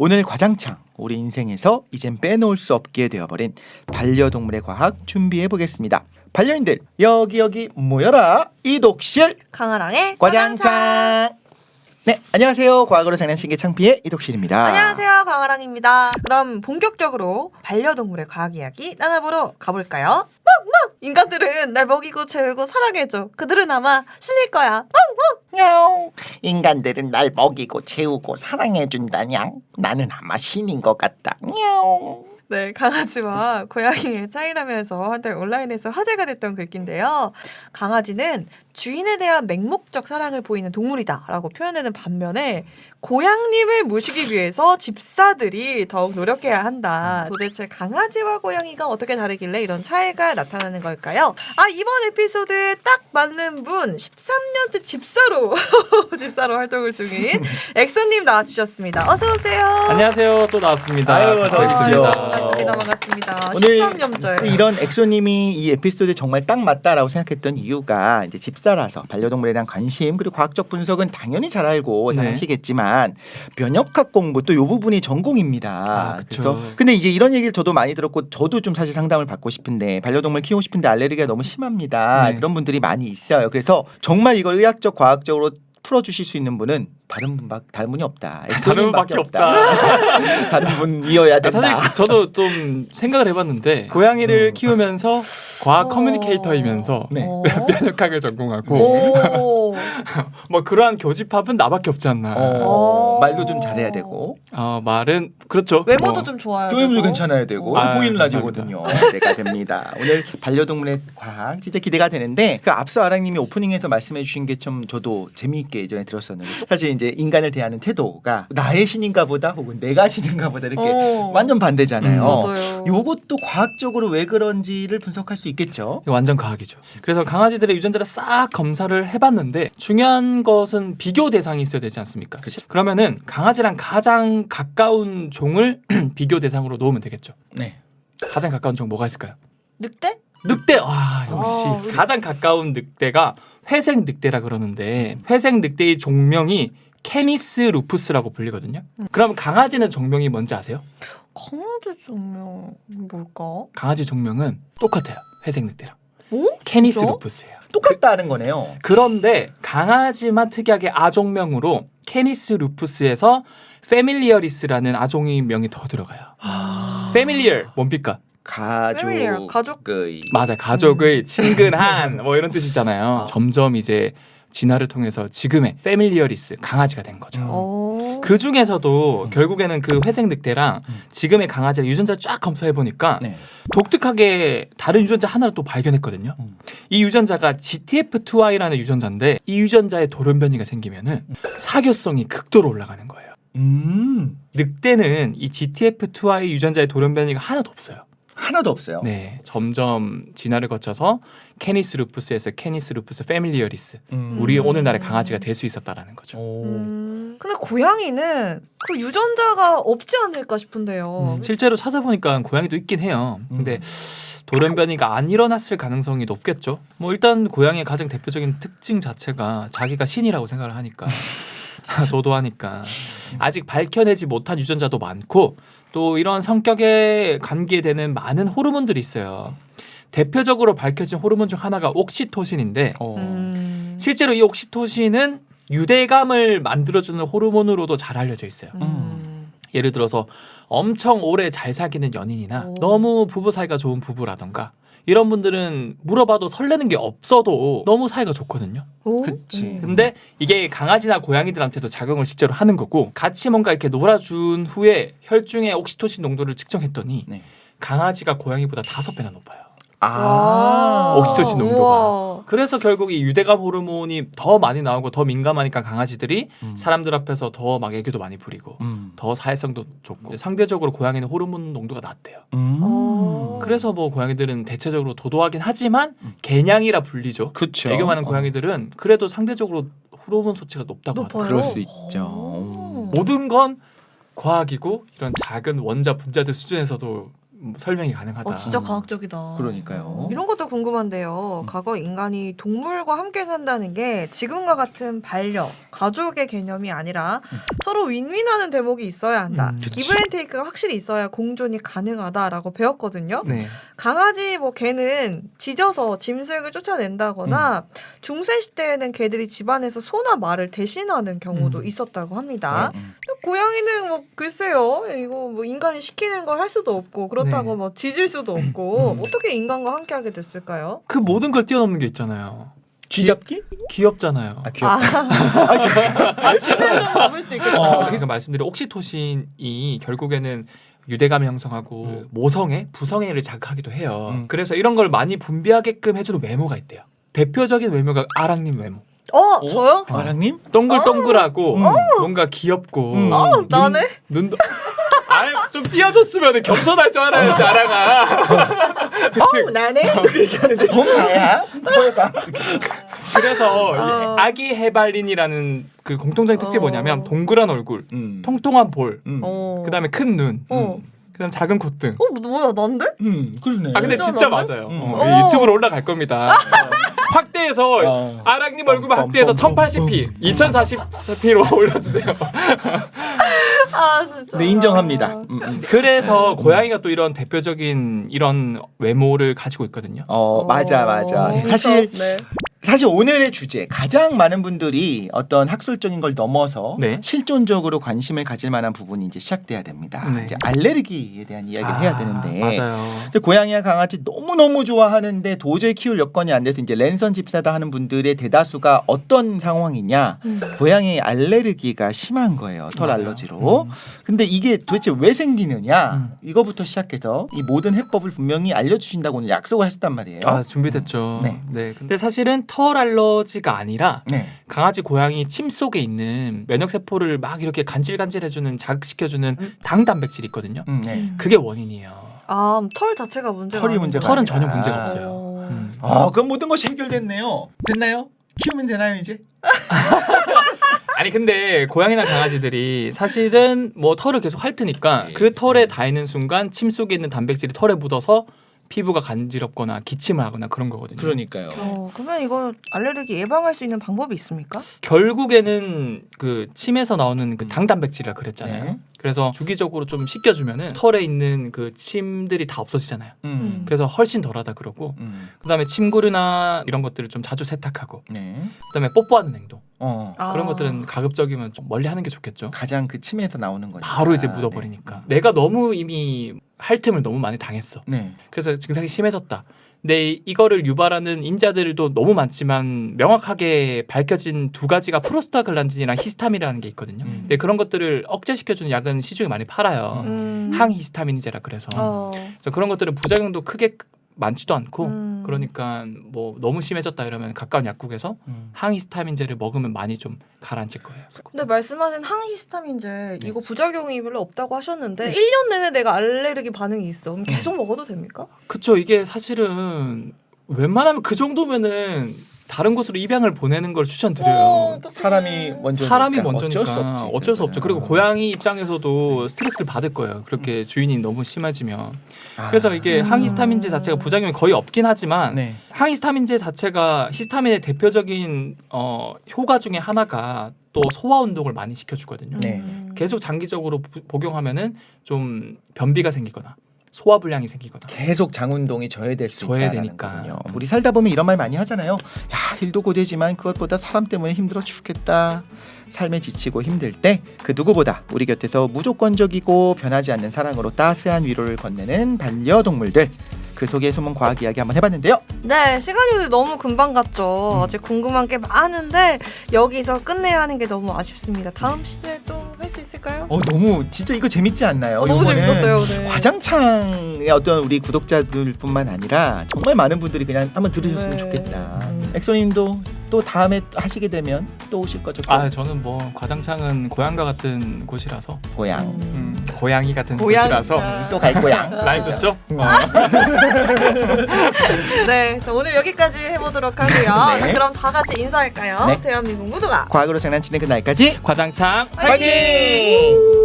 오늘 과장창 우리 인생에서 이젠 빼놓을 수 없게 되어버린 반려동물의 과학 준비해 보겠습니다. 반려인들 여기 모여라. 이독실 강아랑의 과장창. 네, 안녕하세요. 과학으로 장난치게 창피의 이독실입니다. 안녕하세요, 강아랑입니다. 그럼 본격적으로 반려동물의 과학 이야기 나눠보러 가볼까요? 멍멍! 인간들은 날 먹이고 재우고 사랑해줘. 그들은 아마 신일 거야. 냐옹. 인간들은 날 먹이고 재우고 사랑해준다냥. 나는 아마 신인 것 같다. 냐옹. 네, 강아지와 고양이의 차이라면서 한때 온라인에서 화제가 됐던 글귀인데요. 강아지는 주인에 대한 맹목적 사랑을 보이는 동물이다라고 표현하는 반면에 고양님을 모시기 위해서 집사들이 더욱 노력해야 한다. 도대체 강아지와 고양이가 어떻게 다르길래 이런 차이가 나타나는 걸까요? 이번 에피소드에 딱 맞는 분 13년째 집사로 활동을 중인 엑소님 나와주셨습니다. 어서 오세요. 안녕하세요. 또 나왔습니다. 아유, 어서 오십시오. 반갑습니다. 오늘 13년째. 이런 엑소님이 이 에피소드에 정말 딱 맞다라고 생각했던 이유가 이제 집사라서 반려동물에 대한 관심 그리고 과학적 분석은 당연히 잘 알고 잘 네. 하시겠지만 면역학 공부 또 이 부분이 전공입니다. 그쵸. 그래서 근데 이제 이런 얘기를 저도 많이 들었고 저도 좀 사실 상담을 받고 싶은데 반려동물 키우고 싶은데 알레르기가 너무 심합니다. 네. 그런 분들이 많이 있어요. 그래서 정말 이걸 의학적 과학적으로 풀어주실 수 있는 분은 다른 분이 없다. 다른 분밖에 없다. 다른 분이어야 된다. 사실 저도 좀 생각을 해봤는데 고양이를 키우면서 과학 커뮤니케이터이면서 네. 면역학을 전공하고 오. 뭐 그러한 교집합은 나밖에 없지 않나. 말도 좀 잘해야 되고 말은 그렇죠. 외모도 뭐. 좀 좋아요. 교육도 괜찮아야 되고 보이는 감사합니다. 라디오거든요. 내가 됩니다. 오늘 반려동물의 과학 진짜 기대가 되는데 그 앞서 아랑님이 오프닝에서 말씀해주신 게 좀 저도 재미있게 예전에 들었었는데 사실 이제 인간을 대하는 태도가 나의 신인가 보다 혹은 내가 신인가 보다 이렇게 완전 반대잖아요. 맞아요. 요것도 과학적으로 왜 그런지를 분석할 수 있겠죠. 완전 과학이죠. 그래서 강아지들의 유전자를 싹 검사를 해봤는데 중요한 것은 비교 대상이 있어야 되지 않습니까? 그쵸. 그러면은 강아지랑 가장 가까운 종을 비교 대상으로 놓으면 되겠죠. 네. 가장 가까운 종 뭐가 있을까요? 늑대? 늑대. 역시 가장 가까운 늑대가 회색 늑대라 그러는데 회색 늑대의 종명이 캐니스 루푸스라고 불리거든요. 그럼 강아지는 종명이 뭔지 아세요? 강아지 종명 뭘까? 강아지 종명은 똑같아요. 회색 늑대랑. 오? 캐니스 진짜? 루푸스예요. 똑같다는 거네요. 그런데 강아지만 특이하게 아종명으로 캐니스 루푸스에서 페밀리어리스라는 아종의 명이 더 들어가요. 페밀리얼 뭡니까? 패밀리얼, 가족. 맞아, 가족의 친근한 뭐 이런 뜻이잖아요. 점점 이제 진화를 통해서 지금의 페밀리어리스 강아지가 된 거죠. 그 중에서도 결국에는 그 회색 늑대랑 지금의 강아지의 유전자를 쫙 검사해 보니까 네. 독특하게 다른 유전자 하나를 또 발견했거든요. 이 유전자가 GTF2I라는 유전자인데 이 유전자에 돌연변이가 생기면은 사교성이 극도로 올라가는 거예요. 늑대는 이 GTF2I 유전자의 돌연변이가 하나도 없어요. 하나도 없어요. 네, 점점 진화를 거쳐서 캐니스 루푸스에서 캐니스 루푸스 페밀리어리스 우리 오늘날의 강아지가 될 수 있었다라는 거죠. 근데 고양이는 그 유전자가 없지 않을까 싶은데요. 실제로 찾아보니까 고양이도 있긴 해요. 근데 돌연변이가 안 일어났을 가능성이 높겠죠. 뭐 일단 고양이의 가장 대표적인 특징 자체가 자기가 신이라고 생각을 하니까 도도하니까 아직 밝혀내지 못한 유전자도 많고 또 이런 성격에 관계되는 많은 호르몬들이 있어요. 대표적으로 밝혀진 호르몬 중 하나가 옥시토신인데 실제로 이 옥시토신은 유대감을 만들어주는 호르몬으로도 잘 알려져 있어요. 예를 들어서 엄청 오래 잘 사귀는 연인이나 너무 부부 사이가 좋은 부부라던가 이런 분들은 물어봐도 설레는 게 없어도 너무 사이가 좋거든요. 그치. 근데 이게 강아지나 고양이들한테도 작용을 실제로 하는 거고 같이 뭔가 이렇게 놀아준 후에 혈중의 옥시토신 농도를 측정했더니 네. 강아지가 고양이보다 5배나 높아요. 옥시토신 농도가. 우와. 그래서 결국 이 유대감 호르몬이 더 많이 나오고 더 민감하니까 강아지들이 사람들 앞에서 더 막 애교도 많이 부리고 더 사회성도 좋고 상대적으로 고양이는 호르몬 농도가 낮대요. 그래서 뭐 고양이들은 대체적으로 도도하긴 하지만 개냥이라 불리죠. 그쵸. 애교 많은 고양이들은 그래도 상대적으로 호르몬 수치가 높다고 높아요? 하더라고요. 그럴 수 있죠. 모든 건 과학이고 이런 작은 원자 분자들 수준에서도 설명이 가능하다. 진짜 과학적이다. 그러니까요. 이런 것도 궁금한데요. 과거 인간이 동물과 함께 산다는 게 지금과 같은 반려, 가족의 개념이 아니라 서로 윈윈하는 대목이 있어야 한다. 그치. 기브앤테이크가 확실히 있어야 공존이 가능하다라고 배웠거든요. 네. 강아지 뭐 개는 짖어서 짐승을 쫓아낸다거나 중세 시대에는 개들이 집안에서 소나 말을 대신하는 경우도 있었다고 합니다. 고양이는 뭐 글쎄요, 이거 뭐 인간이 시키는 걸 할 수도 없고 그렇다고 네. 뭐 짖을 수도 없고 어떻게 인간과 함께하게 됐을까요? 그 모든 걸 뛰어넘는 게 있잖아요. 쥐잡기? 귀엽잖아요. 아 귀엽다. 쥐는 좀 넘을 수 있겠다. 제가 말씀드린 옥시토신이 결국에는 유대감을 형성하고 모성애, 부성애를 자극하기도 해요. 그래서 이런 걸 많이 분비하게끔 해주는 외모가 있대요. 대표적인 외모가 아랑님 외모. 저요? 마랑님? 동글동글하고 뭔가 귀엽고 나네? 눈도 아니 좀 띄워줬으면 겸손할 줄 알아야지 아랑아. 나네? 이렇게 얘기하는데 몸 나야? 보여봐. 그래서 이 아기 해발린이라는 그 공통적인 특징이 뭐냐면 동그란 얼굴, 통통한 볼, 그다음에 큰 눈, 그다음 작은 콧등. 뭐야, 난데? 그러네. 아 근데 진짜 나네? 맞아요. 유튜브로 올라갈 겁니다. 확대해서 아랑님 얼굴만 확대해서 1080p, 2040p로 올려주세요. 진짜. 네, 인정합니다. 그래서 고양이가 또 이런 대표적인 이런 외모를 가지고 있거든요. 맞아. 사실 오늘의 주제 가장 많은 분들이 어떤 학술적인 걸 넘어서 네. 실존적으로 관심을 가질 만한 부분이 이제 시작돼야 됩니다. 네. 이제 알레르기에 대한 이야기를 해야 되는데 맞아요. 이제 고양이와 강아지 너무 좋아하는데 도저히 키울 여건이 안 돼서 이제 랜선 집사다 하는 분들의 대다수가 어떤 상황이냐? 고양이 알레르기가 심한 거예요. 털 맞아요. 알러지로. 근데 이게 도대체 왜 생기느냐? 이거부터 시작해서 이 모든 해법을 분명히 알려주신다고 오늘 약속을 하셨단 말이에요. 준비됐죠. 네. 네. 근데 사실은 털 알러지가 아니라 네. 강아지, 고양이 침 속에 있는 면역 세포를 막 이렇게 간질간질해주는 자극시켜주는 당 단백질이 있거든요. 네. 그게 원인이에요. 털 자체가 문제가 털이 아니구나. 문제가 털은 아니라. 전혀 문제가 없어요. 그럼 모든 것이 해결됐네요. 됐나요? 키우면 되나요 이제? 아니 근데 고양이나 강아지들이 사실은 뭐 털을 계속 핥으니까 그 털에 닿는 순간 침 속에 있는 단백질이 털에 묻어서 피부가 간지럽거나 기침을 하거나 그런 거거든요. 그러니까요. 그러면 이거 알레르기 예방할 수 있는 방법이 있습니까? 결국에는 그 침에서 나오는 그 당 단백질이라 그랬잖아요. 네. 그래서 주기적으로 좀 씻겨주면은 털에 있는 그 침들이 다 없어지잖아요. 그래서 훨씬 덜하다 그러고 그다음에 침구류나 이런 것들을 좀 자주 세탁하고 네. 그다음에 뽀뽀하는 행동 아. 그런 것들은 가급적이면 좀 멀리하는 게 좋겠죠. 가장 그 침에서 나오는 거죠. 바로 이제 묻어버리니까 내가 너무 이미 핥음을 너무 많이 당했어. 네. 그래서 증상이 심해졌다. 근데 이거를 유발하는 인자들도 너무 많지만 명확하게 밝혀진 두 가지가 프로스타글란딘이랑 히스타민이라는 게 있거든요. 근데 그런 것들을 억제시켜주는 약은 시중에 많이 팔아요. 항히스타민제라 그래서 그래서 그런 것들은 부작용도 크게 많지도 않고 그러니까 뭐 너무 심해졌다 이러면 가까운 약국에서 항히스타민제를 먹으면 많이 좀 가라앉을 거예요. 근데 말씀하신 항히스타민제 이거 부작용이 별로 없다고 하셨는데 1년 내내 내가 알레르기 반응이 있어. 그럼 계속 먹어도 됩니까? 그쵸. 이게 사실은 웬만하면 그 정도면은 다른 곳으로 입양을 보내는 걸 추천드려요. 사람이 먼저 어쩔 수 없죠. 그리고 고양이 입장에서도 스트레스를 받을 거예요. 그렇게 주인이 너무 심해지면. 그래서 이게 항히스타민제 자체가 부작용이 거의 없긴 하지만 네. 항히스타민제 자체가 히스타민의 대표적인 효과 중에 하나가 또 소화 운동을 많이 시켜주거든요. 네. 계속 장기적으로 복용하면은 좀 변비가 생기거나 소화불량이 생기거나 계속 장운동이 저해될 수 저해되니까. 있다는 거군요. 우리 살다 보면 이런 말 많이 하잖아요. 야, 일도 고되지만 그것보다 사람 때문에 힘들어 죽겠다. 삶에 지치고 힘들 때 그 누구보다 우리 곁에서 무조건적이고 변하지 않는 사랑으로 따스한 위로를 건네는 반려동물들. 그 속에 숨은 과학 이야기 한번 해봤는데요. 네, 시간이 너무 금방 갔죠. 아직 궁금한 게 많은데 여기서 끝내야 하는 게 너무 아쉽습니다. 다음 시즌에 또 할 수 있을까요? 너무 진짜 이거 재밌지 않나요? 너무 이거는 재밌었어요 오늘. 과장창의 어떤 우리 구독자들뿐만 아니라 정말 많은 분들이 그냥 한번 들으셨으면 네. 좋겠다. 엑소님도 또 다음에 하시게 되면 또 오실 거죠? 또? 저는 뭐 과장창은 고향과 같은 곳이라서 고향. 고양이 같은 고양이다. 곳이라서 또 갈 고향. 라인 좋죠? 네, 자, 오늘 여기까지 해보도록 하고요. 네. 자, 그럼 다 같이 인사할까요? 네. 대한민국 모두가 과학으로 장난치는 그날까지 과장창 화이팅!